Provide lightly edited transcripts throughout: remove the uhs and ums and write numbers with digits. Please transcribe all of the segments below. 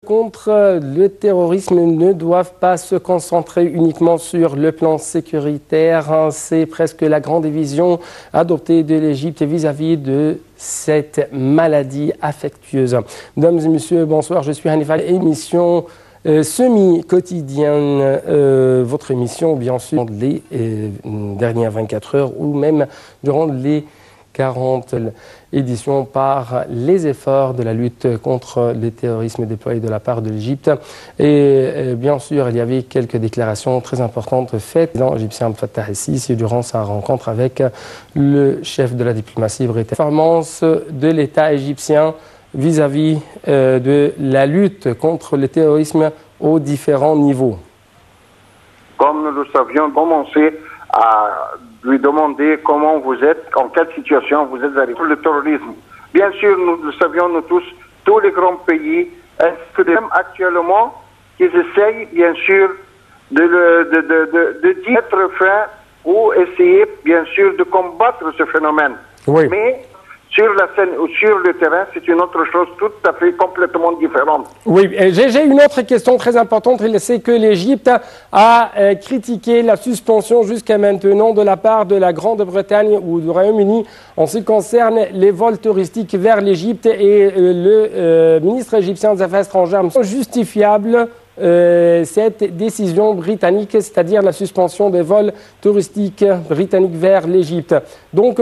Contre le terrorisme ne doivent pas se concentrer uniquement sur le plan sécuritaire. C'est presque la grande vision adoptée de l'Égypte vis-à-vis de cette maladie affectueuse. Mesdames et messieurs, bonsoir, je suis Hanifa. Émission semi-quotidienne, votre émission bien sûr les dernières 24 heures ou même durant les 40 éditions par les efforts de la lutte contre le terrorisme déployés de la part de l'Égypte. Et bien sûr, il y avait quelques déclarations très importantes faites dans l'Égyptien Fattah el-Sisi durant sa rencontre avec le chef de la diplomatie britannique. Performance de l'État égyptien vis-à-vis de la lutte contre le terrorisme aux différents niveaux. Comme nous le savions, commencer à lui demander comment vous êtes, en quelle situation vous êtes arrivé. Le terrorisme, bien sûr, nous le savions nous tous les grands pays, même actuellement, qu'ils essayent bien sûr de mettre fin ou essayer bien sûr de combattre ce phénomène. Oui. Mais sur la scène ou sur le terrain, c'est une autre chose tout à fait complètement différente. Oui, j'ai une autre question très importante, c'est que l'Égypte a critiqué la suspension jusqu'à maintenant de la part de la Grande-Bretagne ou du Royaume-Uni en ce qui concerne les vols touristiques vers l'Égypte et le ministre égyptien des Affaires étrangères justifiable cette décision britannique, c'est-à-dire la suspension des vols touristiques britanniques vers l'Égypte. Donc,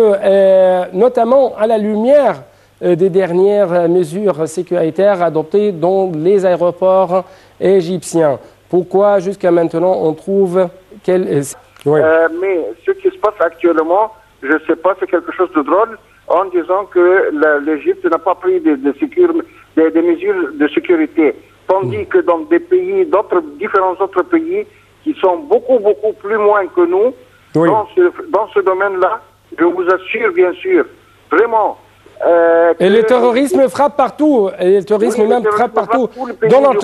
notamment à la lumière des dernières mesures sécuritaires adoptées dans les aéroports égyptiens. Pourquoi, jusqu'à maintenant, on trouve qu'elle... Oui. Mais ce qui se passe actuellement, je ne sais pas, c'est quelque chose de drôle, en disant que l'Égypte n'a pas pris des mesures de sécurité. Tandis que dans des pays, différents autres pays, qui sont beaucoup plus loin que nous, oui, dans ce domaine-là, je vous assure, bien sûr, vraiment... et le terrorisme frappe partout, et le terrorisme oui, frappe partout. Donald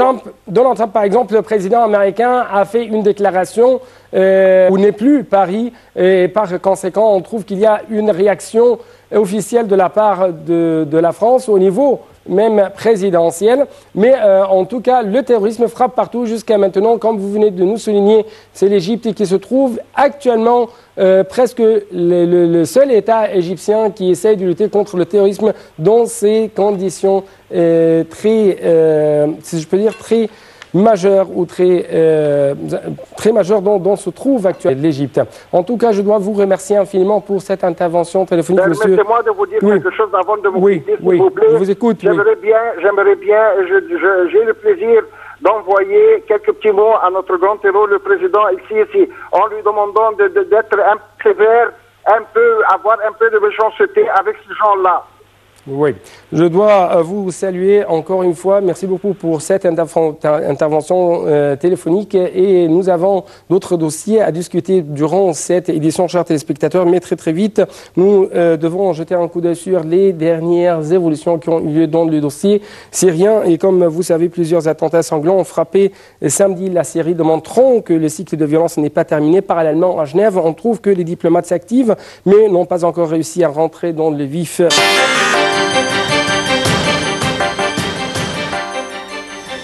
Trump, par exemple, le président américain, a fait une déclaration où n'est plus Paris, et par conséquent, on trouve qu'il y a une réaction officielle de la part de la France au niveau même présidentielle, mais en tout cas, le terrorisme frappe partout jusqu'à maintenant. Comme vous venez de nous souligner, c'est l'Égypte qui se trouve actuellement presque le seul État égyptien qui essaie de lutter contre le terrorisme dans ces conditions très, si je peux dire, très majeures ou très majeures dont se trouve actuellement l'Égypte. En tout cas, je dois vous remercier infiniment pour cette intervention téléphonique, monsieur. Permettez-moi de vous dire quelque chose avant de vous quitter, s'il vous plaît. Je vous écoute. J'aimerais bien, j'ai le plaisir d'envoyer quelques petits mots à notre grand héros, le président ici, en lui demandant d'être un peu sévère, avoir un peu de méchanceté avec ces gens-là. Oui, je dois vous saluer encore une fois. Merci beaucoup pour cette intervention téléphonique et nous avons d'autres dossiers à discuter durant cette édition, chers téléspectateurs, mais très vite, nous devons jeter un coup d'œil sur les dernières évolutions qui ont eu lieu dans le dossier syrien. Et comme vous savez, plusieurs attentats sanglants ont frappé samedi la Syrie, démontrant que le cycle de violence n'est pas terminé. Parallèlement, à Genève, on trouve que les diplomates s'activent, mais n'ont pas encore réussi à rentrer dans le vif.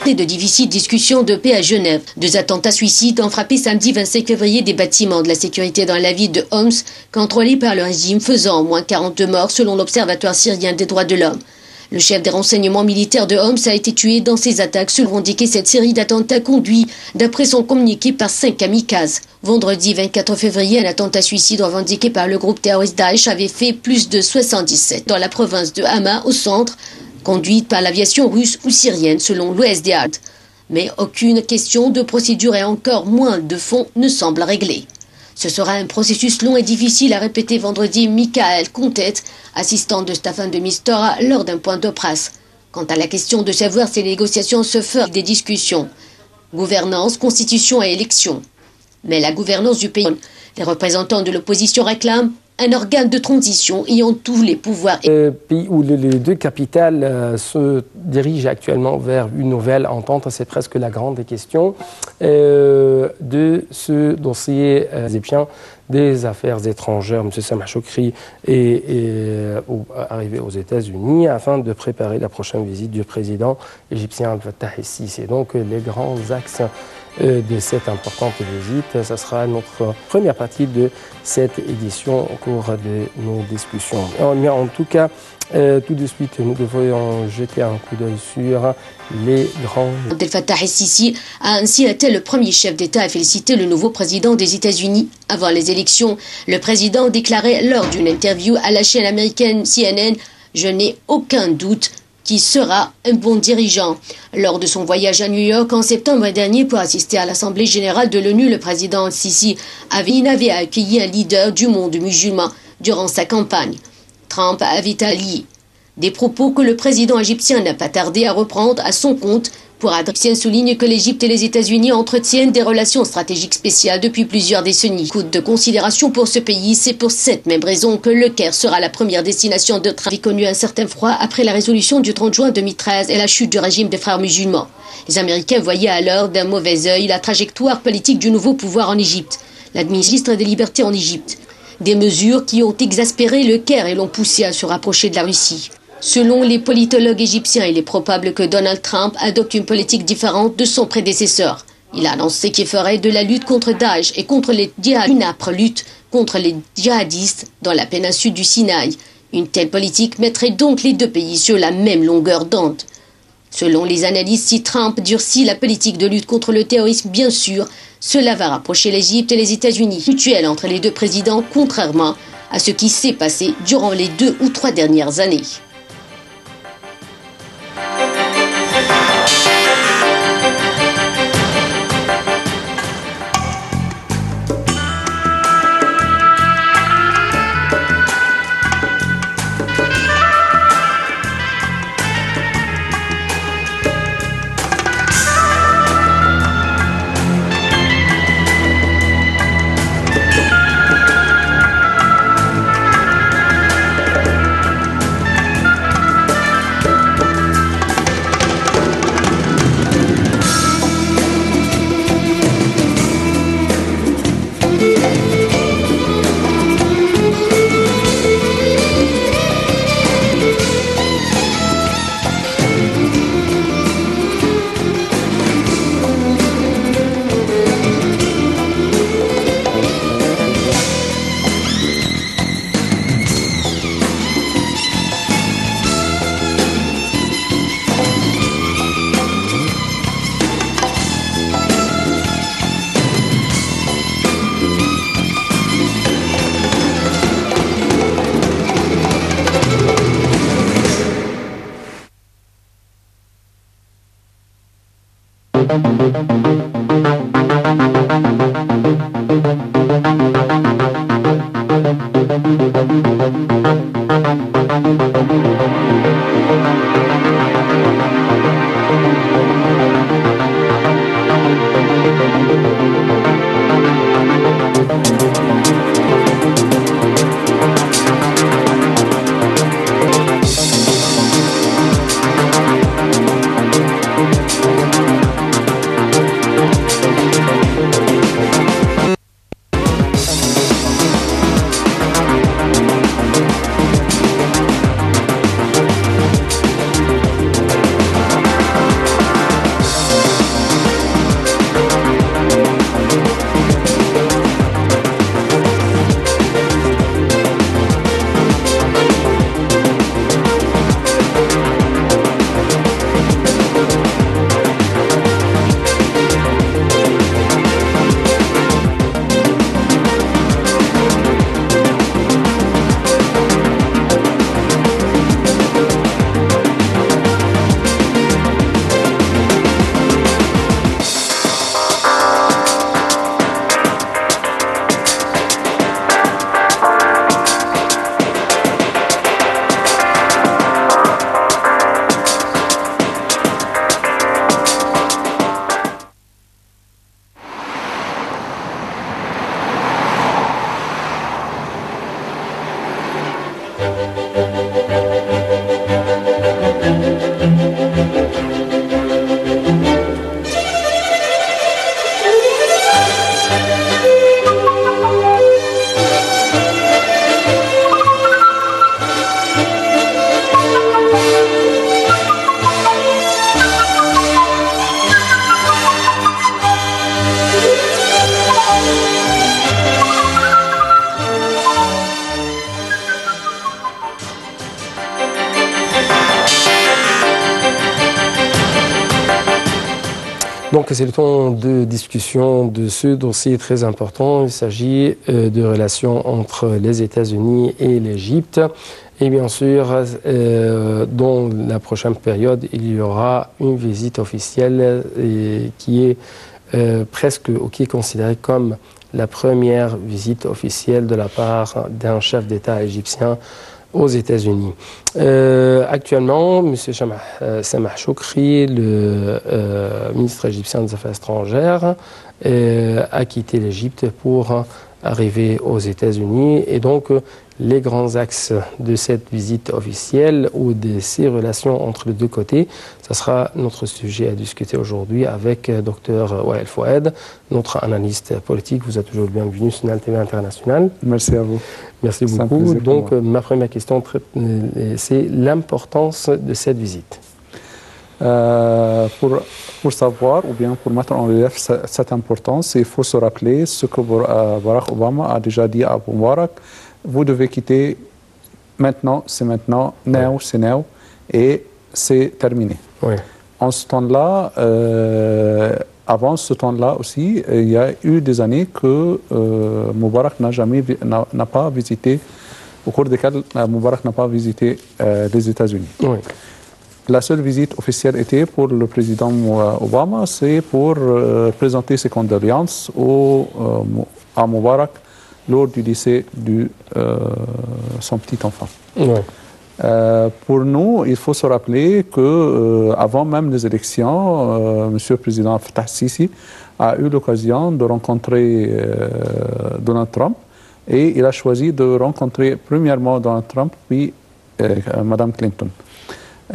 De difficiles discussions de paix à Genève. 2 attentats suicides ont frappé samedi 25 février des bâtiments de la sécurité dans la ville de Homs, contrôlée par le régime, faisant au moins 42 morts selon l'Observatoire syrien des droits de l'homme. Le chef des renseignements militaires de Homs a été tué dans ces attaques, selon indiqué cette série d'attentats conduits, d'après son communiqué, par 5 kamikazes. Vendredi 24 février, un attentat suicide revendiqué par le groupe terroriste Daesh avait fait plus de 77 dans la province de Hama, au centre, conduite par l'aviation russe ou syrienne, selon l'OSDAD. Mais aucune question de procédure et encore moins de fond ne semble réglée. Ce sera un processus long et difficile, a répété vendredi Michael Contet, assistant de Staffan de Mistura, lors d'un point de presse. Quant à la question de savoir si les négociations se feront, des discussions. Gouvernance, constitution et élection. Mais la gouvernance du pays, les représentants de l'opposition réclament un organe de transition ayant tous les pouvoirs. Pays où les 2 capitales se dirigent actuellement vers une nouvelle entente, c'est presque la grande question. de ce dossier égyptien des affaires étrangères. M. Samah Choukri est arrivé aux États-Unis afin de préparer la prochaine visite du président égyptien Abdel Fattah el-Sisi. Donc les grands axes de cette importante visite, ça sera notre première partie de cette édition au cours de nos discussions. En tout cas, tout de suite, nous devrions jeter un coup d'œil sur les grands... Abdel Fattah el-Sisi a ainsi été le premier chef d'État à féliciter le nouveau président des États-Unis. Avant les élections, le président déclarait lors d'une interview à la chaîne américaine CNN « Je n'ai aucun doute qui sera un bon dirigeant ». Lors de son voyage à New York en septembre dernier pour assister à l'Assemblée générale de l'ONU, le président el-Sisi avait accueilli un leader du monde musulman durant sa campagne. Trump avait allié des propos que le président égyptien n'a pas tardé à reprendre à son compte. Pour adresser, souligne que l'Égypte et les États-Unis entretiennent des relations stratégiques spéciales depuis plusieurs décennies. Coup de considération pour ce pays, c'est pour cette même raison que le Caire sera la première destination de Trump. Il a connu un certain froid après la résolution du 30 juin 2013 et la chute du régime des frères musulmans. Les Américains voyaient alors d'un mauvais œil la trajectoire politique du nouveau pouvoir en Égypte. L'administration des libertés en Égypte. Des mesures qui ont exaspéré le Caire et l'ont poussé à se rapprocher de la Russie. Selon les politologues égyptiens, il est probable que Donald Trump adopte une politique différente de son prédécesseur. Il a annoncé qu'il ferait de la lutte contre Daesh et contre les djihadistes une âpre lutte contre les djihadistes dans la péninsule du Sinaï. Une telle politique mettrait donc les deux pays sur la même longueur d'onde. Selon les analystes, si Trump durcit la politique de lutte contre le terrorisme, bien sûr, cela va rapprocher l'Égypte et les États-Unis, mutuelle entre les deux présidents, contrairement à ce qui s'est passé durant les 2 ou 3 dernières années. Donc c'est le temps de discussion de ce dossier très important. Il s'agit de relations entre les États-Unis et l'Égypte. Et bien sûr, dans la prochaine période, il y aura une visite officielle qui est presque, ou qui est considérée comme la première visite officielle de la part d'un chef d'État égyptien aux États-Unis. Actuellement, M. Samah Choukri, le ministre égyptien des Affaires étrangères, a quitté l'Égypte pour arriver aux États-Unis. Et donc, les grands axes de cette visite officielle ou de ces relations entre les deux côtés, ce sera notre sujet à discuter aujourd'hui avec Dr Wael Fouad, notre analyste politique. Vous êtes toujours le bienvenu sur NAL TV International. Merci à vous. Merci beaucoup. Donc, ma première question, c'est l'importance de cette visite. Pour savoir ou bien pour mettre en relief cette importance, il faut se rappeler ce que Barack Obama a déjà dit à Moubarak. Vous devez quitter maintenant, c'est maintenant, now, c'est now, et c'est terminé. Oui. En ce temps-là, avant ce temps-là aussi, il y a eu des années que Moubarak n'a pas visité, au cours desquelles Moubarak n'a pas visité les États-Unis. Oui. La seule visite officielle était pour le président Obama, c'est pour présenter ses condoléances à Moubarak lors du décès de son petit enfant. Oui. Pour nous, il faut se rappeler que avant même les élections, Monsieur le Président Fattah Sisi a eu l'occasion de rencontrer Donald Trump et il a choisi de rencontrer premièrement Donald Trump puis Madame Clinton.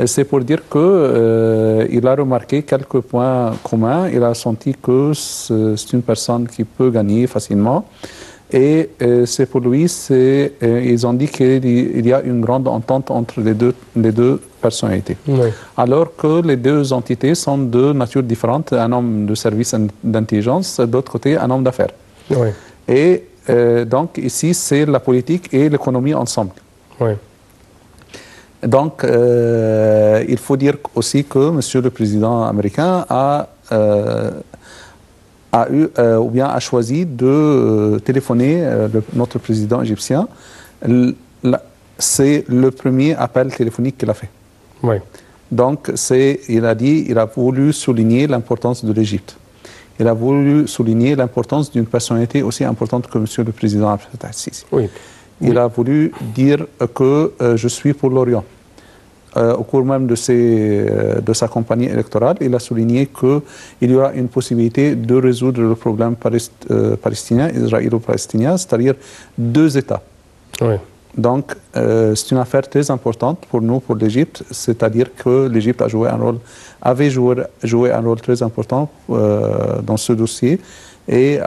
C'est pour dire qu'il a remarqué quelques points communs. Il a senti que c'est une personne qui peut gagner facilement. Et c'est pour lui, ils ont dit qu'il y a une grande entente entre les deux personnalités. Oui. Alors que les deux entités sont de nature différente. Un homme de service d'intelligence, de l'autre côté, un homme d'affaires. Oui. Et donc ici, c'est la politique et l'économie ensemble. Oui. Donc, il faut dire aussi que Monsieur le Président américain a choisi de téléphoner notre président égyptien. C'est le premier appel téléphonique qu'il a fait. Oui. Donc, il a voulu souligner l'importance de l'Égypte. Il a voulu souligner l'importance d'une personnalité aussi importante que Monsieur le Président Fattah Sisi. Oui. Il a voulu dire que je suis pour l'Orient. Au cours même de sa campagne électorale, il a souligné qu'il y aura une possibilité de résoudre le problème palestinien, israélo-palestinien, c'est-à-dire deux États. Oui. Donc, c'est une affaire très importante pour nous, pour l'Égypte, c'est-à-dire que l'Égypte avait joué un rôle très important dans ce dossier et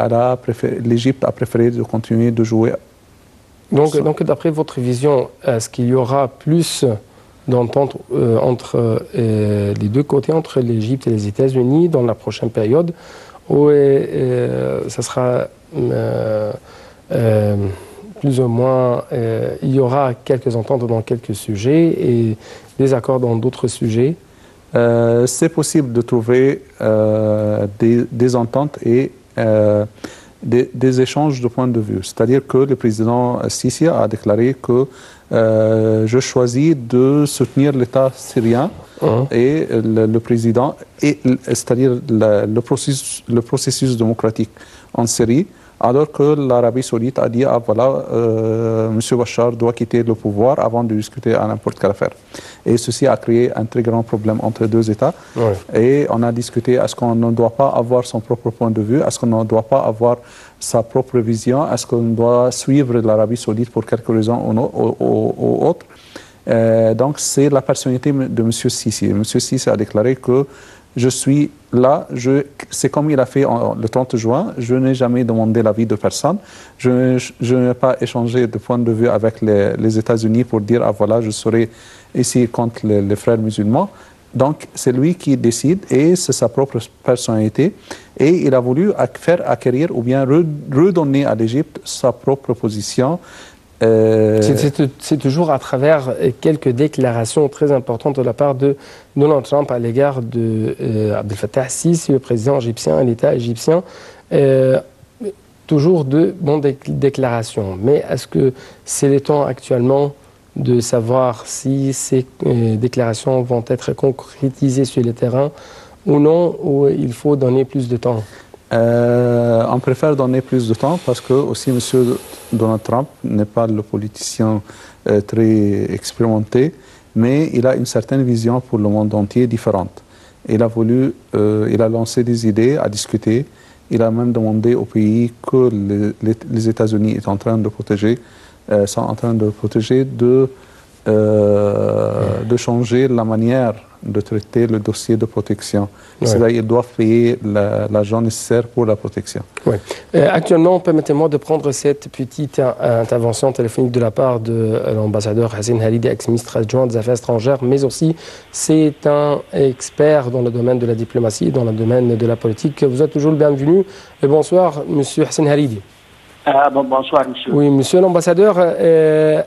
l'Égypte a préféré de continuer de jouer. Donc d'après votre vision, est-ce qu'il y aura plus d'entente entre les deux côtés, entre l'Égypte et les États-Unis dans la prochaine période, ou ça sera plus ou moins, il y aura quelques ententes dans quelques sujets et des accords dans d'autres sujets? C'est possible de trouver des ententes et des échanges de points de vue. C'est-à-dire que le président Sisi a déclaré que je choisis de soutenir l'État syrien et le président, c'est-à-dire le processus démocratique en Syrie, alors que l'Arabie saoudite a dit M. Bachar doit quitter le pouvoir avant de discuter à n'importe quelle affaire. Et ceci a créé un très grand problème entre les deux États. Oui. Et on a discuté, est-ce qu'on ne doit pas avoir son propre point de vue, est-ce qu'on ne doit pas avoir sa propre vision, est-ce qu'on doit suivre l'Arabie saoudite pour quelque raison ou autre. Donc c'est la personnalité de M. Sisi. M. Sisi a déclaré que je suis là, c'est comme il a fait le 30 juin, je n'ai jamais demandé l'avis de personne, je n'ai pas échangé de point de vue avec les États-Unis pour dire je serai ici contre les frères musulmans. Donc c'est lui qui décide et c'est sa propre personnalité et il a voulu faire acquérir ou bien redonner à l'Égypte sa propre position C'est toujours à travers quelques déclarations très importantes de la part de Donald Trump à l'égard d'Abdel Fattah al-Sisi, le président égyptien, l'État égyptien. Toujours de bonnes déclarations. Mais est-ce que c'est le temps actuellement de savoir si ces déclarations vont être concrétisées sur le terrain ou non, ou il faut donner plus de temps? On préfère donner plus de temps parce que aussi M. Donald Trump n'est pas le politicien très expérimenté, mais il a une certaine vision pour le monde entier différente. Il a lancé des idées à discuter. Il a même demandé aux pays que les États-Unis sont en train de protéger, de changer la manière de traiter le dossier de protection. Ouais. C'est-à-dire qu'ils doivent payer l'argent nécessaire pour la protection. Ouais. Actuellement, permettez-moi de prendre cette petite intervention téléphonique de la part de l'ambassadeur Hassan Hariri, ex-ministre adjoint des Affaires étrangères, mais aussi c'est un expert dans le domaine de la diplomatie, dans le domaine de la politique. Vous êtes toujours le bienvenu. Et bonsoir, Monsieur Hassan Hariri. Bonsoir, monsieur. Oui, monsieur l'ambassadeur,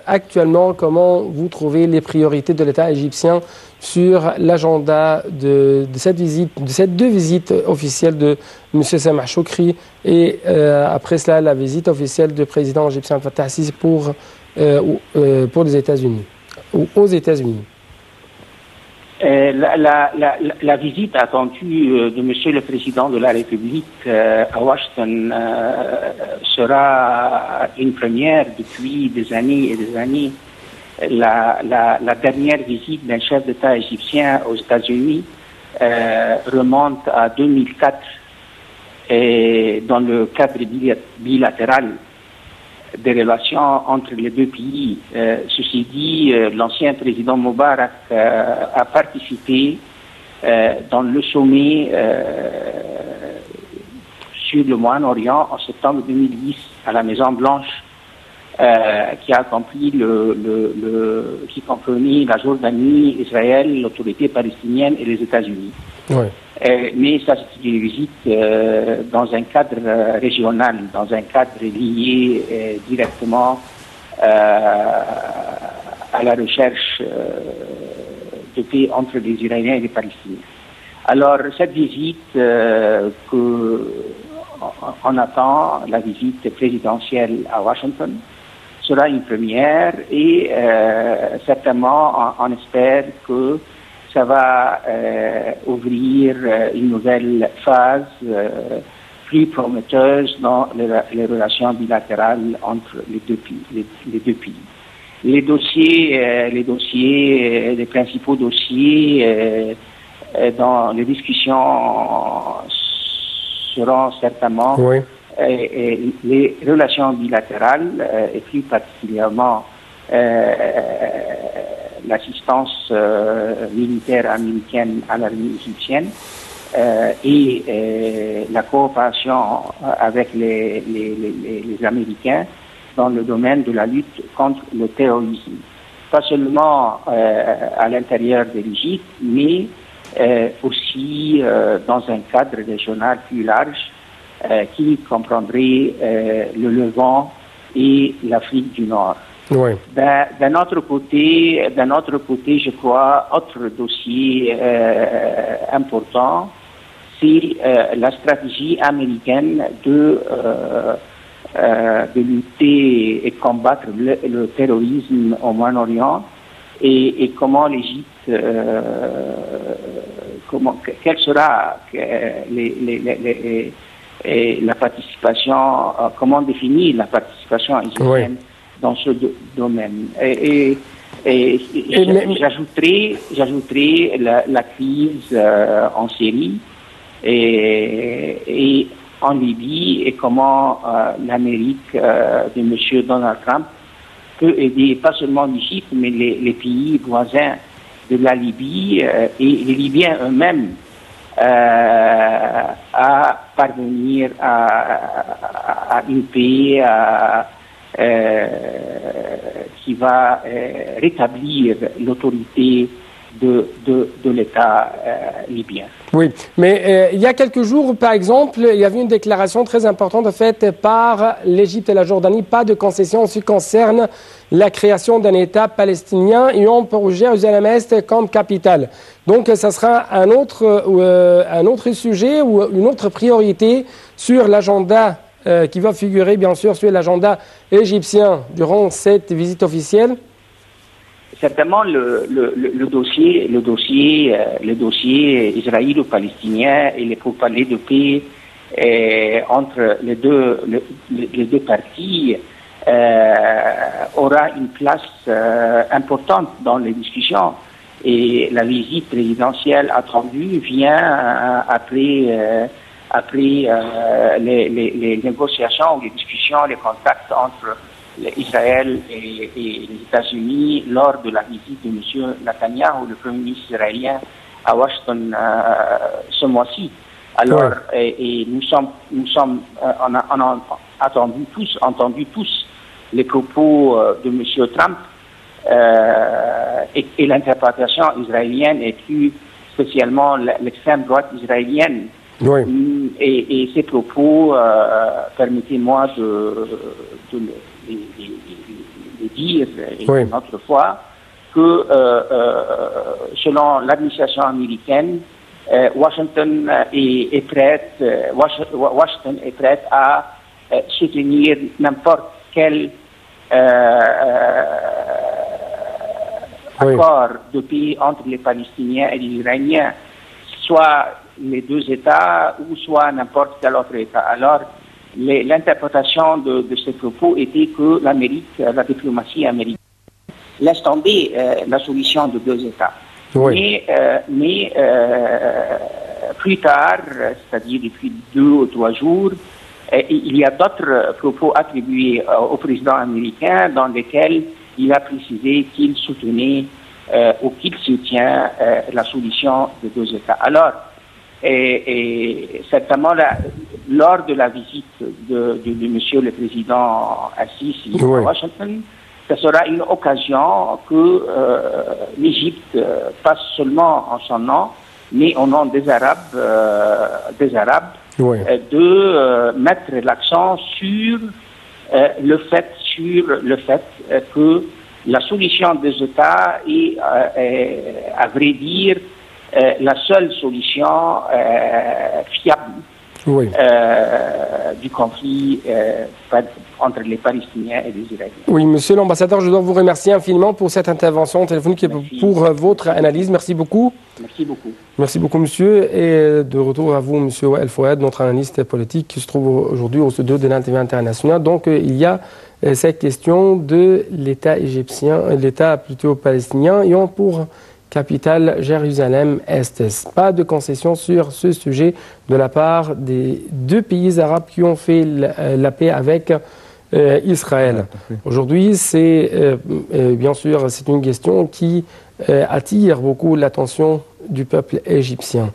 actuellement, comment vous trouvez les priorités de l'État égyptien sur l'agenda de cette visite, de ces deux visites officielles de M. Samah Choukri et après cela, la visite officielle du président égyptien Fattah al-Sisi pour les États-Unis, ou aux États-Unis? La visite attendue de Monsieur le Président de la République à Washington sera une première depuis des années et des années. La dernière visite d'un chef d'État égyptien aux États-Unis remonte à 2004 et dans le cadre bilatéral des relations entre les deux pays. Ceci dit, l'ancien président Moubarak a participé dans le sommet sur le Moyen-Orient en septembre 2010 à la Maison-Blanche, qui a accompli qui comprenait la Jordanie, Israël, l'autorité palestinienne et les États-Unis. Oui. Mais ça, c'est une visite dans un cadre régional, dans un cadre lié directement à la recherche de paix entre les Israéliens et les Palestiniens. Alors, cette visite on attend, la visite présidentielle à Washington, sera une première et certainement on espère que ça va ouvrir une nouvelle phase plus prometteuse dans les relations bilatérales entre les deux pays. Les principaux dossiers dans les discussions seront certainement les relations bilatérales et plus particulièrement l'assistance militaire américaine à l'armée égyptienne et la coopération avec les Américains dans le domaine de la lutte contre le terrorisme. Pas seulement à l'intérieur de l'Égypte, mais aussi dans un cadre régional plus large qui comprendrait le Levant et l'Afrique du Nord. Oui. D'un autre côté, je crois, autre dossier important, c'est la stratégie américaine de lutter et combattre le terrorisme au Moyen-Orient et comment l'Égypte, quelle sera la participation, comment définir la participation égyptienne dans ce domaine. J'ajouterai la crise en Syrie et en Libye et comment l'Amérique de M. Donald Trump peut aider pas seulement l'Égypte, mais les pays voisins de la Libye et les Libyens eux-mêmes à parvenir à une paix qui va rétablir l'autorité de l'État libyen. Oui, mais il y a quelques jours, par exemple, il y avait une déclaration très importante faite par l'Égypte et la Jordanie, pas de concession en ce qui concerne la création d'un État palestinien ayant pour Jérusalem-Est comme capitale. Donc, ça sera un autre sujet ou une autre priorité sur l'agenda qui va figurer, bien sûr, sur l'agenda égyptien durant cette visite officielle. Certainement, le dossier israélo-palestinien et les pourparlers de paix entre les deux parties aura une place importante dans les discussions. Et la visite présidentielle attendue vient après les négociations, les discussions, les contacts entre Israël et les États-Unis lors de la visite de M. Netanyahu, le Premier ministre israélien, à Washington ce mois-ci. Alors, et on a entendu tous les propos de M. Trump et l'interprétation israélienne et plus spécialement l'extrême droite israélienne. Oui. Et ces propos, permettez-moi de dire une autre fois que selon l'administration américaine, Washington est prête à soutenir n'importe quel accord de paix entre les Palestiniens et les Israéliens, soit les deux États ou soit n'importe quel autre État. Alors, l'interprétation de ces propos était que la diplomatie américaine laisse tomber la solution de deux États. Oui. Mais plus tard, c'est-à-dire depuis 2 ou 3 jours, il y a d'autres propos attribués au président américain dans lesquels il a précisé qu'il soutenait ou qu'il soutient la solution de deux États. Alors, et certainement, lors de la visite de Monsieur le Président Assisi à Washington, ce sera une occasion que l'Égypte, pas seulement en son nom, mais au nom des Arabes, de mettre l'accent sur le fait que la solution des États est, à vrai dire, la seule solution fiable du conflit entre les Palestiniens et les Israéliens. Oui, monsieur l'ambassadeur, je dois vous remercier infiniment pour cette intervention téléphonique et pour votre analyse. Merci beaucoup. Merci beaucoup. Merci beaucoup, monsieur. Et de retour à vous, monsieur El Fouad, notre analyste politique qui se trouve aujourd'hui au studio de l'INTV International. Donc, il y a cette question de l'État égyptien, l'État plutôt palestinien, ayant pour capitale Jérusalem-Est. Pas de concession sur ce sujet de la part des deux pays arabes qui ont fait la paix avec Israël. Aujourd'hui, c'est bien sûr, c'est une question qui attire beaucoup l'attention du peuple égyptien.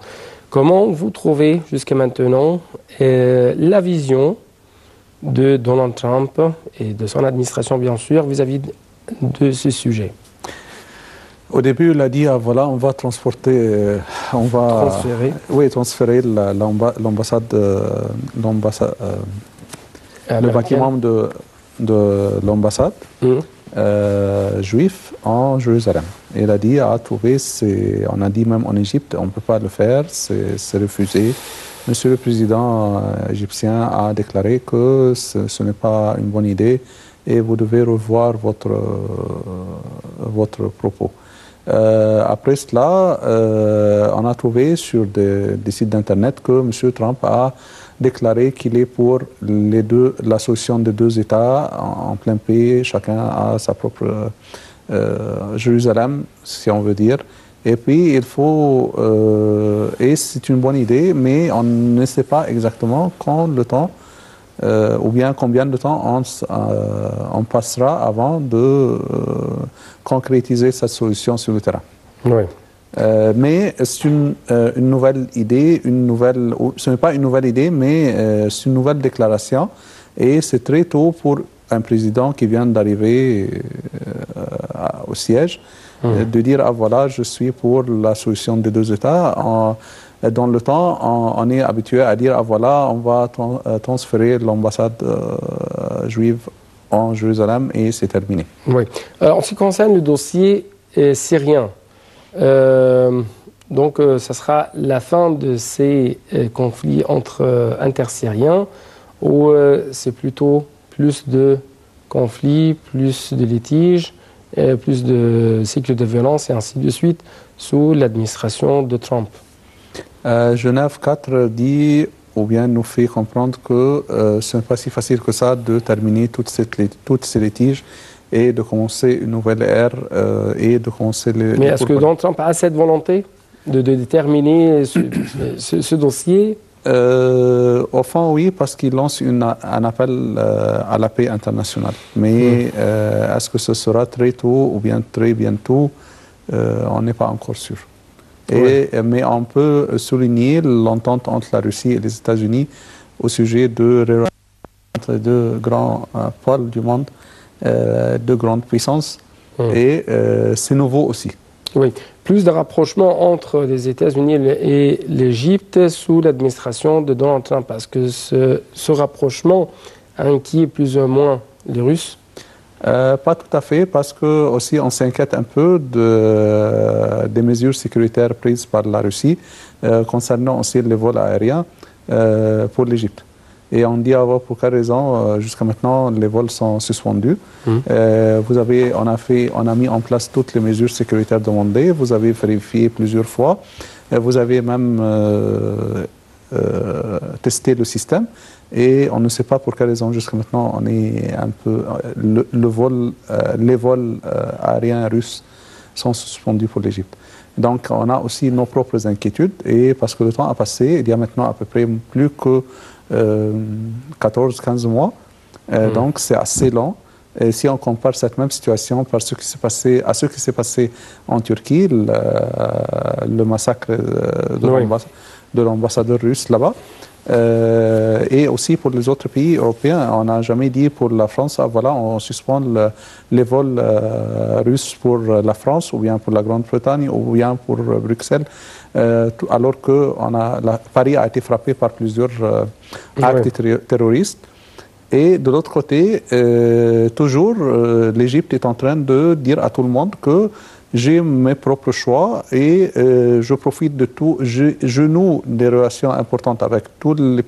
Comment vous trouvez jusqu'à maintenant la vision de Donald Trump et de son administration, bien sûr, vis-à-vis de ce sujet? Au début, il a dit, voilà, on va transférer l'ambassade, le bâtiment de l'ambassade juif en Jérusalem. Et il a dit, on a dit même en Égypte, on ne peut pas le faire, c'est refusé. Monsieur le Président égyptien a déclaré que ce n'est pas une bonne idée et vous devez revoir votre propos. Après cela, on a trouvé sur des sites d'internet que M. Trump a déclaré qu'il est pour la solution des deux États en plein paix, chacun a sa propre Jérusalem, si on veut dire. Et puis et c'est une bonne idée, mais on ne sait pas exactement quand le temps ou bien combien de temps on passera avant de concrétiser cette solution sur le terrain. Oui. Mais c'est une nouvelle idée, ce n'est pas une nouvelle idée, mais c'est une nouvelle déclaration et c'est très tôt pour un président qui vient d'arriver au siège. de dire, ah voilà, je suis pour la solution des deux États. Dans le temps, on est habitué à dire, ah voilà, on va transférer l'ambassade juive en Jérusalem et c'est terminé. Oui. En ce qui concerne le dossier syrien, donc ça sera la fin de ces conflits intersyriens ou c'est plutôt plus de conflits, plus de litiges, plus de cycles de violence et ainsi de suite sous l'administration de Trump? Genève 4 dit ou bien nous fait comprendre que ce n'est pas si facile que ça de terminer toutes ces litiges et de commencer une nouvelle ère et de commencer les... Mais est-ce que Donald Trump a cette volonté de terminer ce dossier? Au fond, oui, parce qu'il lance un appel à la paix internationale. Mais est-ce que ce sera très tôt ou bien très bientôt? On n'est pas encore sûr. Mais on peut souligner l'entente entre la Russie et les États-Unis au sujet de entre les deux grands pôles du monde, deux grandes puissances. Et c'est nouveau aussi. Oui, plus de rapprochement entre les États-Unis et l'Égypte sous l'administration de Donald Trump. Parce que ce rapprochement inquiète plus ou moins les Russes? Pas tout à fait, parce que aussi on s'inquiète un peu des mesures sécuritaires prises par la Russie concernant aussi les vols aériens pour l'Égypte. Et on dit pour quelle raison jusqu'à maintenant les vols sont suspendus. On a mis en place toutes les mesures sécuritaires demandées. Vous avez vérifié plusieurs fois. Vous avez même testé le système. Et on ne sait pas pour quelle raison jusqu'à maintenant on est un peu les vols aériens russes sont suspendus pour l'Égypte. Donc on a aussi nos propres inquiétudes et parce que le temps a passé, il y a maintenant à peu près plus que 14-15 mois, donc c'est assez long. Et si on compare cette même situation à ce qui s'est passé en Turquie, le massacre de l'ambassadeur russe là-bas, et aussi pour les autres pays européens, on n'a jamais dit pour la France, voilà, on suspend les vols russes pour la France ou bien pour la Grande-Bretagne ou bien pour Bruxelles, alors que Paris a été frappé par plusieurs actes terroristes. Et de l'autre côté, toujours, l'Égypte est en train de dire à tout le monde que j'ai mes propres choix et je profite de tout. Je noue des relations importantes avec tous les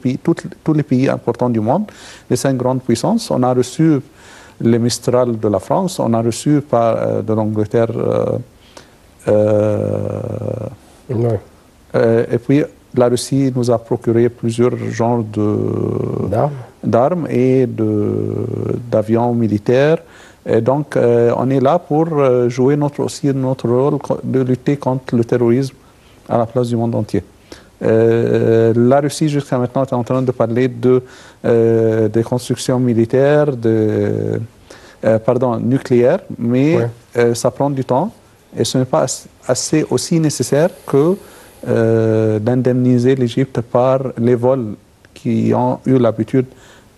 pays importants du monde, les 5 grandes puissances. On a reçu les Mistral de la France, on a reçu de l'Angleterre. Et puis la Russie nous a procuré plusieurs genres d'armes et d'avions militaires. Et donc, on est là pour jouer notre rôle de lutter contre le terrorisme à la place du monde entier. La Russie, jusqu'à maintenant, est en train de parler des constructions militaires, nucléaires, mais ça prend du temps et ce n'est pas assez aussi nécessaire que d'indemniser l'Égypte par les vols qui ont eu l'habitude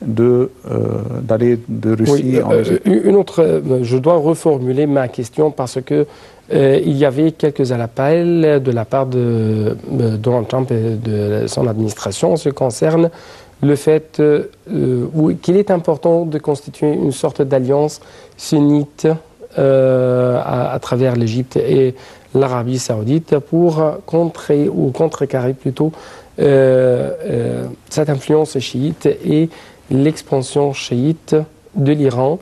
d'aller de Russie en Égypte. Je dois reformuler ma question parce que il y avait quelques appels de la part de Donald Trump et de son administration en ce qui concerne le fait qu'il est important de constituer une sorte d'alliance sunnite à travers l'Égypte et l'Arabie saoudite pour contrecarrer plutôt cette influence chiite et l'expansion chiite de l'Iran.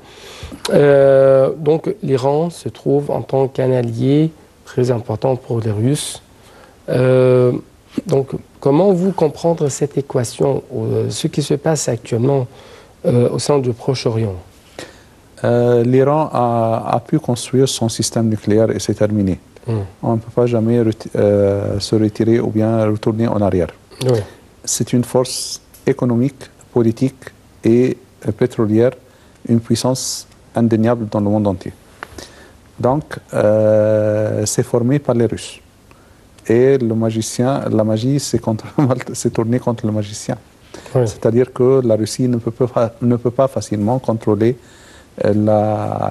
Donc l'Iran se trouve en tant qu'un allié très important pour les Russes. Donc comment vous comprendre cette équation, ce qui se passe actuellement au sein du Proche-Orient? L'Iran a pu construire son système nucléaire et c'est terminé. On ne peut pas jamais se retirer ou bien retourner en arrière. Oui. C'est une force économique, politique et pétrolière, une puissance indéniable dans le monde entier. Donc, c'est formé par les Russes. Et la magie s'est tournée contre le magicien. Oui. C'est-à-dire que la Russie ne peut pas facilement contrôler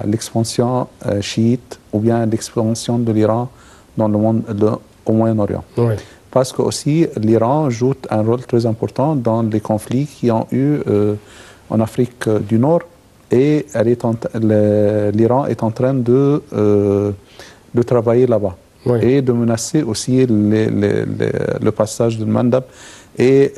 l'expansion chiite ou bien l'expansion de l'Iran dans le monde, au Moyen-Orient. Oui. Parce que aussi l'Iran joue un rôle très important dans les conflits qui ont eu en Afrique du Nord, et l'Iran est en train de travailler là-bas, oui, et de menacer aussi le passage de Mandab. Et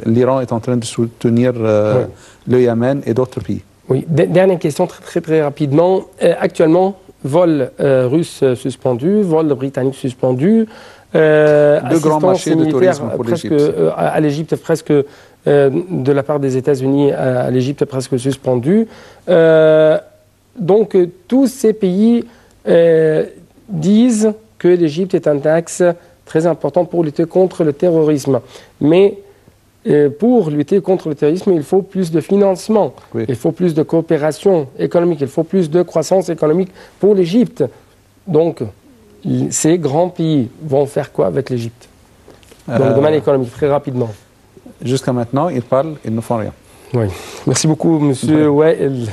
l'Iran est en train de soutenir oui, le Yémen et d'autres pays. Oui, dernière question très rapidement. Actuellement, vol russe suspendu, vol britannique suspendu. Deux grands marchés de tourisme pour l'Égypte. À l'Égypte, presque de la part des États-Unis à l'Égypte, presque suspendu. Donc, tous ces pays disent que l'Égypte est un axe très important pour lutter contre le terrorisme. Mais pour lutter contre le terrorisme, il faut plus de financement, oui, il faut plus de coopération économique, il faut plus de croissance économique pour l'Égypte. Donc, ces grands pays vont faire quoi avec l'Égypte dans le domaine économique, très rapidement? Jusqu'à maintenant, ils parlent, ils ne font rien. Oui. Merci beaucoup, M. Wael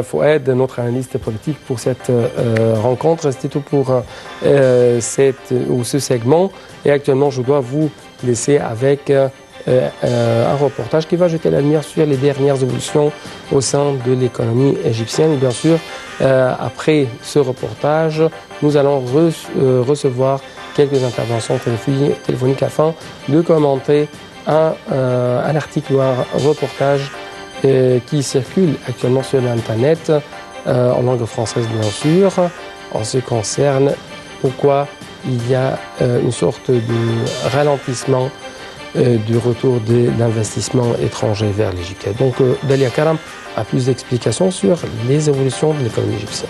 Fouad, notre analyste politique, pour cette rencontre. C'était tout pour ce segment. Et actuellement, je dois vous laisser avec un reportage qui va jeter la lumière sur les dernières évolutions au sein de l'économie égyptienne. Et bien sûr, après ce reportage, nous allons recevoir quelques interventions téléphoniques afin de commenter un article ou un reportage qui circule actuellement sur l'Internet, en langue française bien sûr, en ce qui concerne pourquoi il y a une sorte de ralentissement du retour de l'investissement étranger vers l'Égypte. Donc Dalia Karam a plus d'explications sur les évolutions de l'économie égyptienne.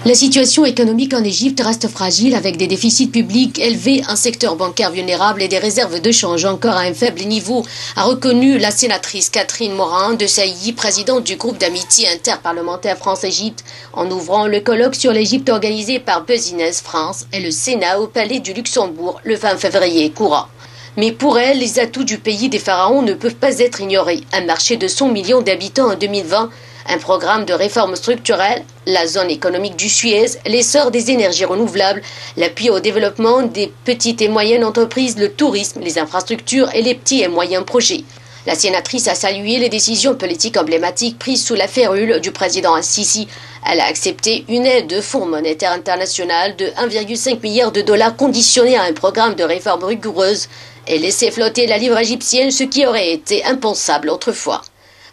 La situation économique en Égypte reste fragile avec des déficits publics élevés, un secteur bancaire vulnérable et des réserves de change encore à un faible niveau, a reconnu la sénatrice Catherine Morin-Desailly, présidente du groupe d'amitié interparlementaire France-Égypte, en ouvrant le colloque sur l'Égypte organisé par Business France et le Sénat au Palais du Luxembourg le 20 février courant. Mais pour elle, les atouts du pays des pharaons ne peuvent pas être ignorés. Un marché de 100 millions d'habitants en 2020, un programme de réforme structurelle, la zone économique du Suez, l'essor des énergies renouvelables, l'appui au développement des petites et moyennes entreprises, le tourisme, les infrastructures et les petits et moyens projets. La sénatrice a salué les décisions politiques emblématiques prises sous la férule du président Al-Sisi. Elle a accepté une aide de Fonds monétaire international de 1,5 milliard de dollars conditionnée à un programme de réforme rigoureuse et laissé flotter la livre égyptienne, ce qui aurait été impensable autrefois.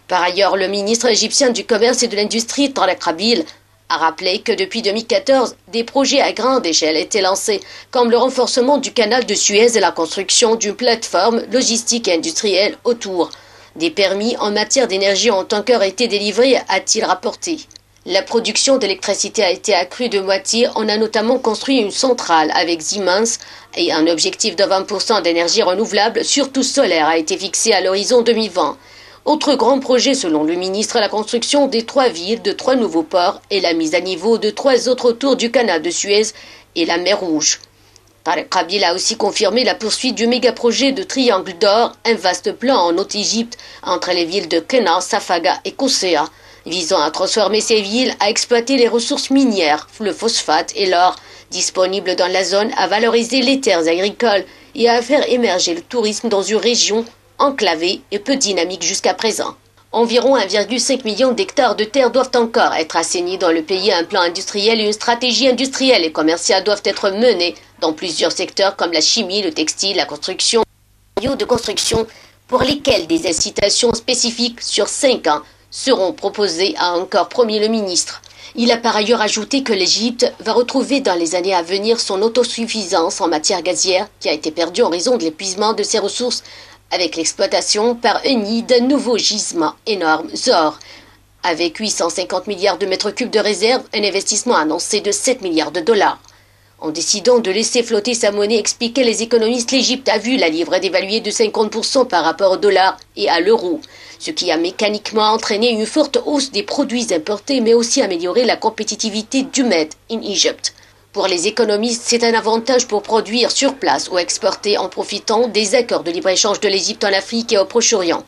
Par ailleurs, le ministre égyptien du Commerce et de l'Industrie, Tarek Kabil, a rappelé que depuis 2014, des projets à grande échelle étaient lancés, comme le renforcement du canal de Suez et la construction d'une plateforme logistique et industrielle autour. Des permis en matière d'énergie ont encore été délivrés, a-t-il rapporté. La production d'électricité a été accrue de moitié. On a notamment construit une centrale avec Siemens et un objectif de 20% d'énergie renouvelable, surtout solaire, a été fixé à l'horizon 2020. Autre grand projet selon le ministre, la construction des 3 villes, de 3 nouveaux ports et la mise à niveau de 3 autres autour du canal de Suez et la mer Rouge. Tarek Kabil a aussi confirmé la poursuite du méga-projet de Triangle d'Or, un vaste plan en Haute-Égypte entre les villes de Kena, Safaga et Kosséa, visant à transformer ces villes à exploiter les ressources minières, le phosphate et l'or disponibles dans la zone, à valoriser les terres agricoles et à faire émerger le tourisme dans une région enclavée et peu dynamique jusqu'à présent. Environ 1,5 million d'hectares de terre doivent encore être assainis dans le pays. Un plan industriel et une stratégie industrielle et commerciale doivent être menés dans plusieurs secteurs comme la chimie, le textile, la construction, de construction, pour lesquels des incitations spécifiques sur 5 ans seront proposées, a encore promis le ministre. Il a par ailleurs ajouté que l'Égypte va retrouver dans les années à venir son autosuffisance en matière gazière qui a été perdue en raison de l'épuisement de ses ressources, avec l'exploitation par Eni d'un nouveau gisement énorme, Zohr. Avec 850 milliards de mètres cubes de réserve, un investissement annoncé de 7 milliards de dollars. En décidant de laisser flotter sa monnaie, expliquaient les économistes, l'Égypte a vu la livre dévaluer de 50% par rapport au dollar et à l'euro, ce qui a mécaniquement entraîné une forte hausse des produits importés, mais aussi amélioré la compétitivité du Made in Egypt. Pour les économistes, c'est un avantage pour produire sur place ou exporter en profitant des accords de libre-échange de l'Égypte en Afrique et au Proche-Orient.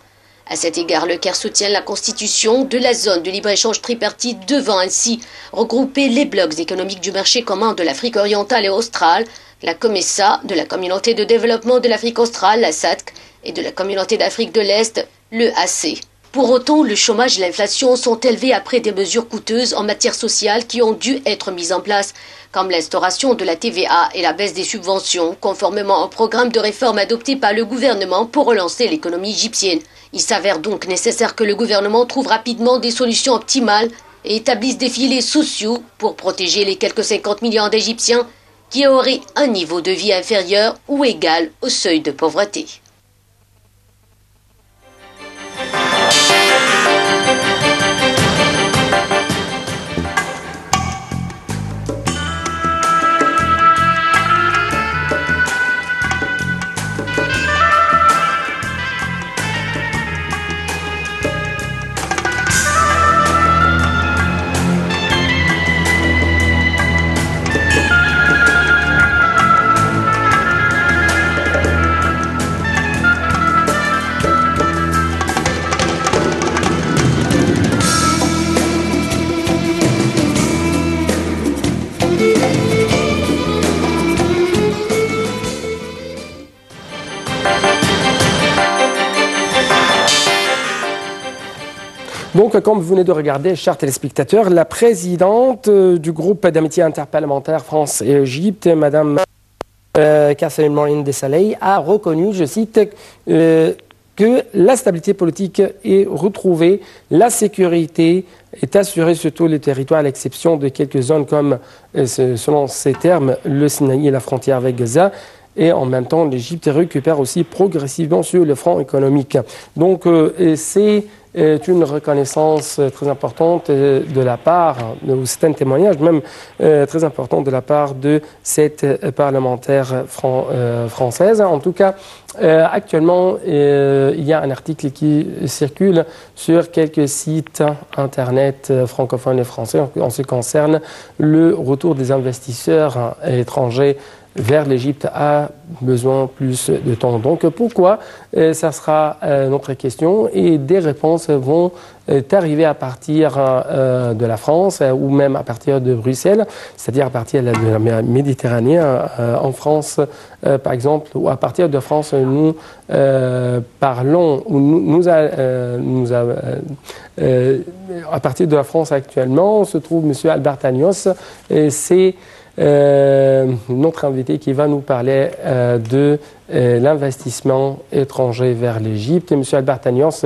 À cet égard, le Caire soutient la constitution de la zone de libre-échange tripartite devant ainsi regrouper les blocs économiques du marché commun de l'Afrique orientale et australe, la COMESA, de la Communauté de développement de l'Afrique australe, la SADC, et de la Communauté d'Afrique de l'Est, le AC. Pour autant, le chômage et l'inflation sont élevés après des mesures coûteuses en matière sociale qui ont dû être mises en place, comme l'instauration de la TVA et la baisse des subventions, conformément au programme de réforme adopté par le gouvernement pour relancer l'économie égyptienne. Il s'avère donc nécessaire que le gouvernement trouve rapidement des solutions optimales et établisse des filets sociaux pour protéger les quelques 50 millions d'Égyptiens qui auraient un niveau de vie inférieur ou égal au seuil de pauvreté. Donc, comme vous venez de regarder, chers téléspectateurs, la présidente du groupe d'amitié interparlementaire France et Égypte, Madame Catherine Morin-Desalegn, a reconnu, je cite, que la stabilité politique est retrouvée, la sécurité est assurée sur tous les territoires, à l'exception de quelques zones comme, selon ces termes, le Sinaï et la frontière avec Gaza. Et en même temps, l'Égypte récupère aussi progressivement sur le front économique. Donc, c'est une reconnaissance très importante de la part, ou c'est un témoignage même très important de la part de cette parlementaire française. En tout cas, actuellement, il y a un article qui circule sur quelques sites internet francophones et français en ce qui concerne le retour des investisseurs étrangers vers l'Égypte a besoin plus de temps. Donc pourquoi ça sera notre question et des réponses vont arriver à partir de la France ou même à partir de Bruxelles, c'est-à-dire à partir de la Méditerranée. En France, par exemple, ou à partir de France, nous parlons, ou à partir de la France actuellement, se trouve M. Albert Tagnos, et c'est notre invité qui va nous parler de l'investissement étranger vers l'Égypte. M. Albert Tagnos,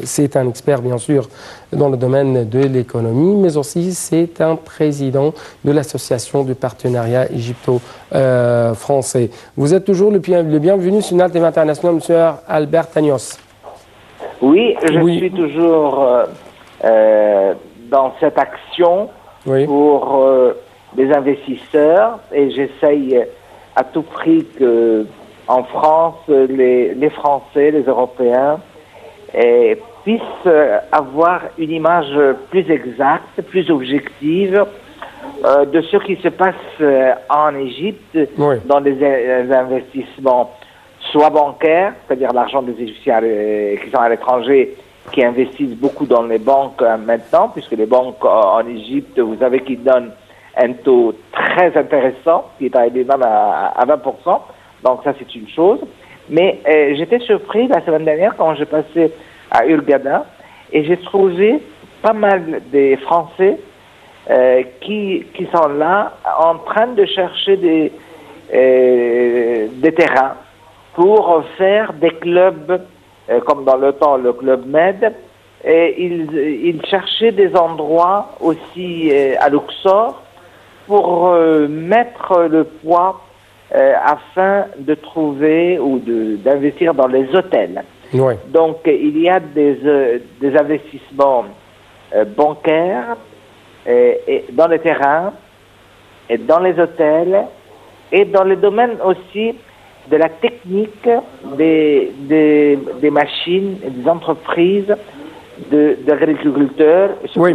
c'est un expert bien sûr dans le domaine de l'économie, mais aussi c'est un président de l'association du partenariat égypto-français. Vous êtes toujours le bienvenu sur NALTV International, M. Albert Tagnos. Oui, je suis toujours dans cette action pour des investisseurs et j'essaye à tout prix que en France, les Français, les Européens puissent avoir une image plus exacte, plus objective de ce qui se passe en Égypte dans les investissements, soit bancaires, c'est-à-dire l'argent des Égyptiens qui sont à l'étranger, qui investissent beaucoup dans les banques maintenant, puisque les banques en Égypte, vous savez qu'ils donnent un taux très intéressant, qui est arrivé même à 20%. Donc ça, c'est une chose. Mais j'étais surpris la semaine dernière quand je passais à Hurghada et j'ai trouvé pas mal des Français qui sont là en train de chercher des terrains pour faire des clubs, comme dans le temps, le Club Med. Et ils cherchaient des endroits aussi à Luxor pour mettre le poids afin de trouver ou d'investir dans les hôtels. Oui. Donc, il y a des investissements bancaires et dans les terrains, et dans les hôtels, et dans le domaine aussi de la technique des machines et des entreprises d'agriculteurs. Oui,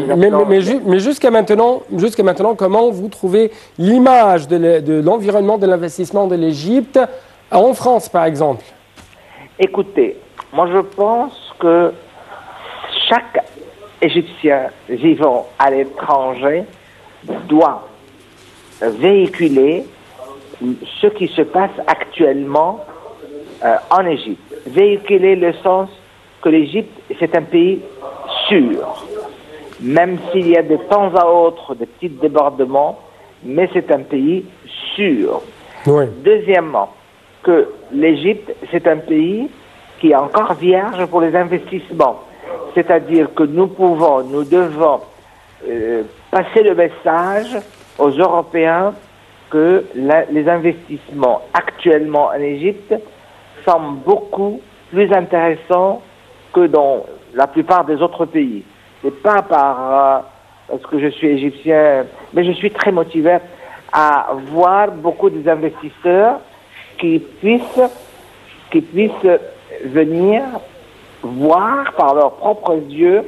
mais jusqu'à maintenant, comment vous trouvez l'image de l'environnement de l'investissement de l'Égypte en France, par exemple? Écoutez, moi je pense que chaque Égyptien vivant à l'étranger doit véhiculer ce qui se passe actuellement en Égypte. Véhiculer le sens que l'Égypte, c'est un pays sûr, même s'il y a de temps à autre des petits débordements, mais c'est un pays sûr. Oui. Deuxièmement, que l'Égypte, c'est un pays qui est encore vierge pour les investissements. C'est-à-dire que nous devons passer le message aux Européens que les investissements actuellement en Égypte semblent beaucoup plus intéressants que dans la plupart des autres pays. C'est pas parce que je suis égyptien, mais je suis très motivé à voir beaucoup des investisseurs qui puissent venir voir par leurs propres yeux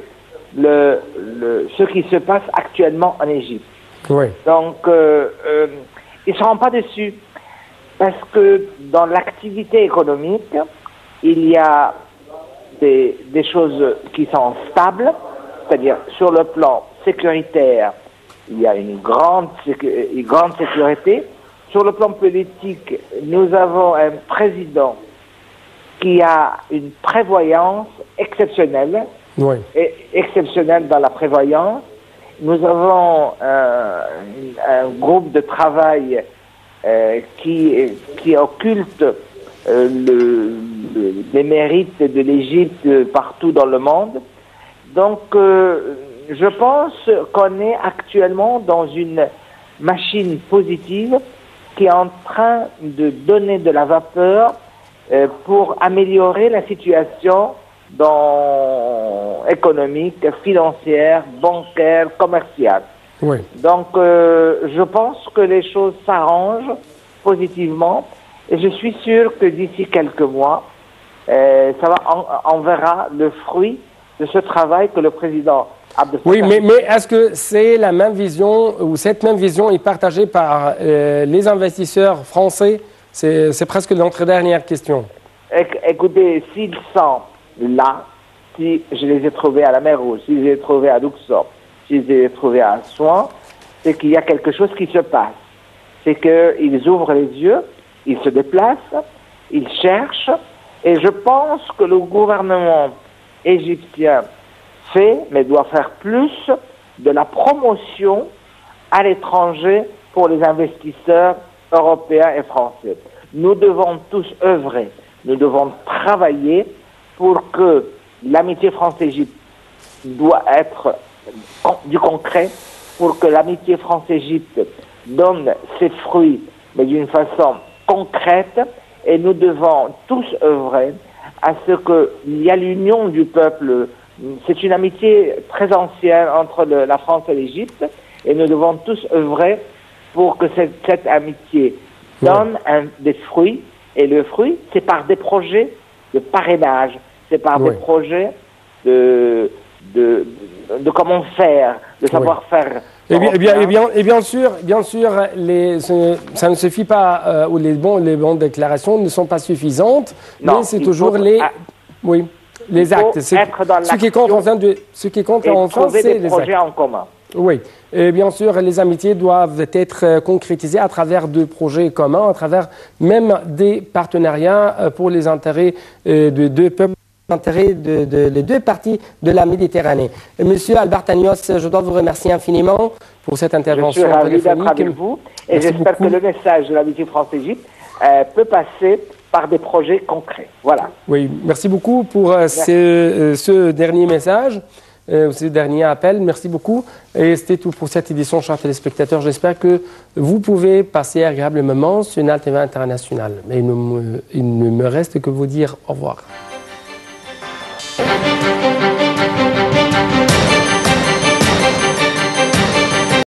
ce qui se passe actuellement en Égypte. Oui. Donc, ils ne seront pas déçus parce que dans l'activité économique, il y a des choses qui sont stables, c'est-à-dire sur le plan sécuritaire, il y a une grande sécurité. Sur le plan politique, nous avons un président qui a une prévoyance exceptionnelle, Oui. et exceptionnelle dans la prévoyance. Nous avons un groupe de travail qui occulte les mérites de l'Égypte partout dans le monde. Donc, je pense qu'on est actuellement dans une machine positive qui est en train de donner de la vapeur pour améliorer la situation économique, financière, bancaire, commerciale. Oui. Donc, je pense que les choses s'arrangent positivement et je suis sûr que d'ici quelques mois, on verra le fruit de ce travail que le président Abdel Fattah. Oui, mais est-ce que c'est la même vision ou cette même vision est partagée par les investisseurs français? C'est presque notre dernière question. Écoutez, s'ils sont là, si je les ai trouvés à la mer Rouge, si je les ai trouvés à Luxor, si je les ai trouvés à Assouan, c'est qu'il y a quelque chose qui se passe. C'est qu'ils ouvrent les yeux, ils se déplacent, ils cherchent, et je pense que le gouvernement égyptien fait, mais doit faire plus, de la promotion à l'étranger pour les investisseurs européens et français. Nous devons tous œuvrer, nous devons travailler pour que l'amitié France-Égypte doit être du concret, pour que l'amitié France-Égypte donne ses fruits, mais d'une façon concrète, et nous devons tous œuvrer à ce qu'il y ait l'union du peuple. C'est une amitié très ancienne entre la France et l'Égypte, et nous devons tous œuvrer pour que cette amitié donne des fruits, et le fruit, c'est par des projets de parrainage, c'est par des projets de comment faire, de savoir faire. Et bien sûr, ça ne suffit pas, ou les bonnes déclarations ne sont pas suffisantes, mais c'est toujours les actes. Ce qui compte enfin, c'est les actes. En commun. Oui, et bien sûr, les amitiés doivent être concrétisées à travers de projets communs, à travers même des partenariats pour les intérêts de deux peuples, l'intérêt les deux parties de la Méditerranée. Monsieur Albertanios, je dois vous remercier infiniment pour cette intervention. Je suis ravi d'être avec vous et j'espère que le message de l'amitié France-Égypte peut passer par des projets concrets. Voilà. Oui, merci beaucoup pour ce dernier message. Ce dernier appel. Merci beaucoup. Et c'était tout pour cette édition, chers téléspectateurs. J'espère que vous pouvez passer un agréable moment sur Nal TV International. Mais il ne me reste que vous dire au revoir.